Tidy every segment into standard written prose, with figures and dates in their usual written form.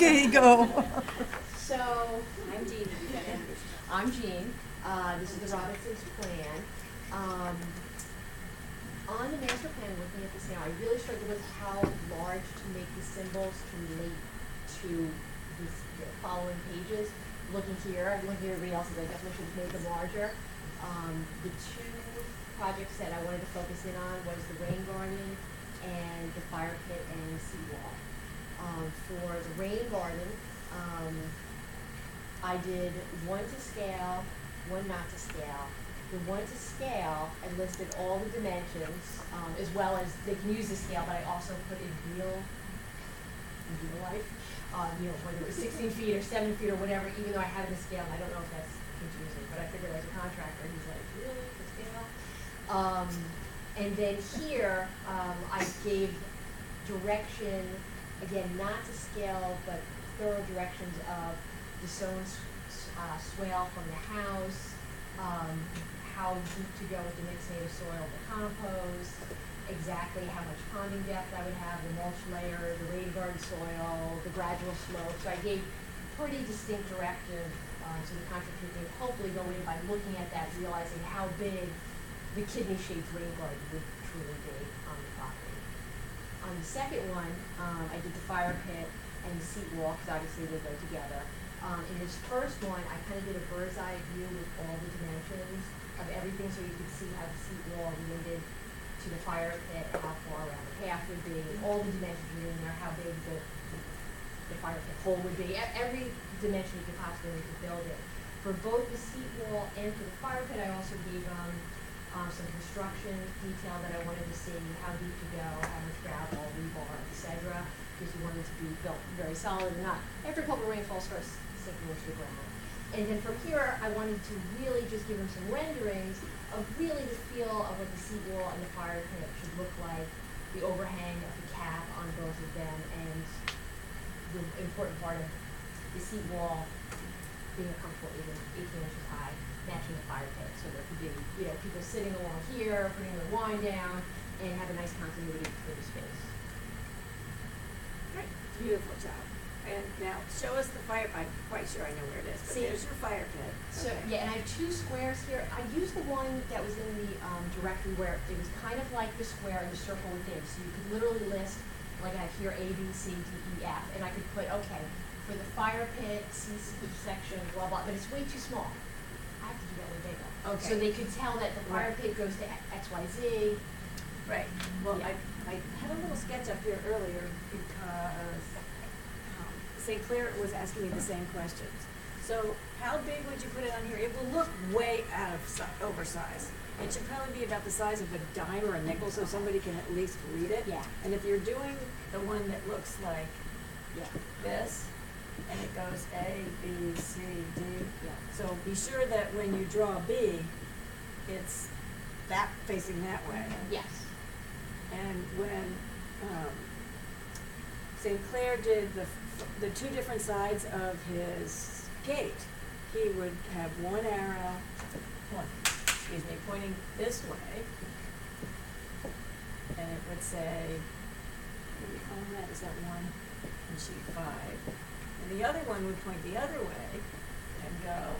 Okay, go. So, I'm Jean. I'm Jean. This is the Robinson's plan. On the master plan, looking at this now, I really struggled with how large to make the symbols to relate to the following pages. Looking here, I'm looking at everybody else's, I definitely should have made them larger. The two projects that I wanted to focus in on was the rain garden and the fire pit and seawall. For the rain garden, I did one to scale, one not to scale. The one to scale, I listed all the dimensions, as well as they can use the scale, but I also put in real life, whether it was 16 feet or 7 feet or whatever, even though I have the scale, I don't know if that's confusing, but I figured as a contractor, he's like, really, the scale? And then here, I gave direction, again, not to scale, but thorough directions of the sown swale from the house, how deep to go with the mixed native soil, the compost, exactly how much ponding depth I would have, the mulch layer, the rain garden soil, the gradual slope. So I gave pretty distinct directive so the contractor could hopefully go in by looking at that, realizing how big the kidney-shaped rain garden would truly be on the property. On the second one, I did the fire pit and the seat wall, because obviously they go together. In this first one, I kind of did a bird's eye view with all the dimensions of everything, so you could see how the seat wall related to the fire pit, how far around the path would be, all the dimensions were in there, how big the fire pit hole would be, every dimension you could possibly need to build it. For both the seat wall and for the fire pit, I also gave some construction detail that I wanted to see, how deep to go, how much gravel, rebar, etc., because you wanted it to be built very solid and not, after a couple of rainfalls, first sinking into the ground. And then from here, I wanted to really just give them some renderings of really the feel of what the seat wall and the fire pit should look like, the overhang of the cap on both of them, and the important part of the seat wall being a comfortable 18 inches high, matching the fire pit, so there could be, people sitting along here, putting their wine down, and have a nice continuity for the space. Great, beautiful job. And now, show us the fire, I'm quite sure I know where it is, but there's your fire pit. So, Okay. yeah, and I have two squares here. I used the one that was in the directory where it was kind of like the square and the circle within, so you could literally list, like I have here, A, B, C, D, E, F, and I could put, okay, for the fire pit, C section, blah, blah, but it's way too small. I have to do that way bigger. Okay. So they could tell that the fire pit goes to X, Y, Z. Right, well, Yeah. I had a little sketch up here earlier because St. Clair was asking me the same questions. So how big would you put it on here? It will look way out of oversized. It should probably be about the size of a dime or a nickel so somebody can at least read it. Yeah. And if you're doing the one that looks like this, and it goes A, B, C, D. Yeah. So be sure that when you draw B, it's that facing that way. Yes. And when St. Clair did the two different sides of his gate, he would have one arrow, pointing this way, and it would say, what do you call that? Is that 1 in sheet 5? And the other one would point the other way and go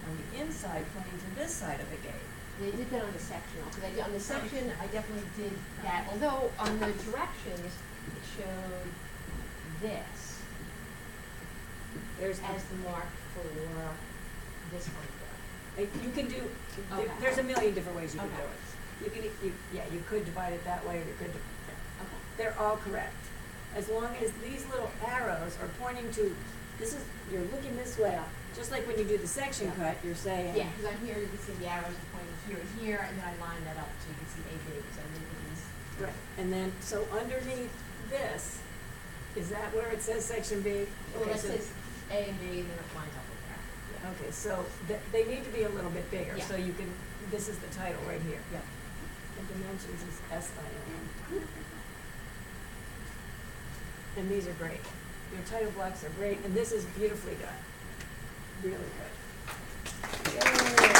on the inside, pointing to this side of the gate. They did that on the sectional, because on the section, I definitely did that, although on the directions, it showed this There's as the mark for this one here. You can do, Okay. there's a million different ways you can Okay. do it. You could divide it that way, or you could, Okay. they're all correct. As long as these little arrows are pointing to, you're looking this way, just like when you do the section cut, you're saying. Yeah, because on here, you can see the arrows are pointing here and here, and then I lined that up so you can see AB, because I knew these. Right, and then, so underneath this, is that where it says section B? Well, Okay, that so- says A and B, and then it lines up with there. Yeah. Okay, so they need to be a little bit bigger, Yeah. so you can, this is the title right here. Yep. The dimensions is SIN. And these are great. Your title blocks are great, and this is beautifully done. Really good. Yay.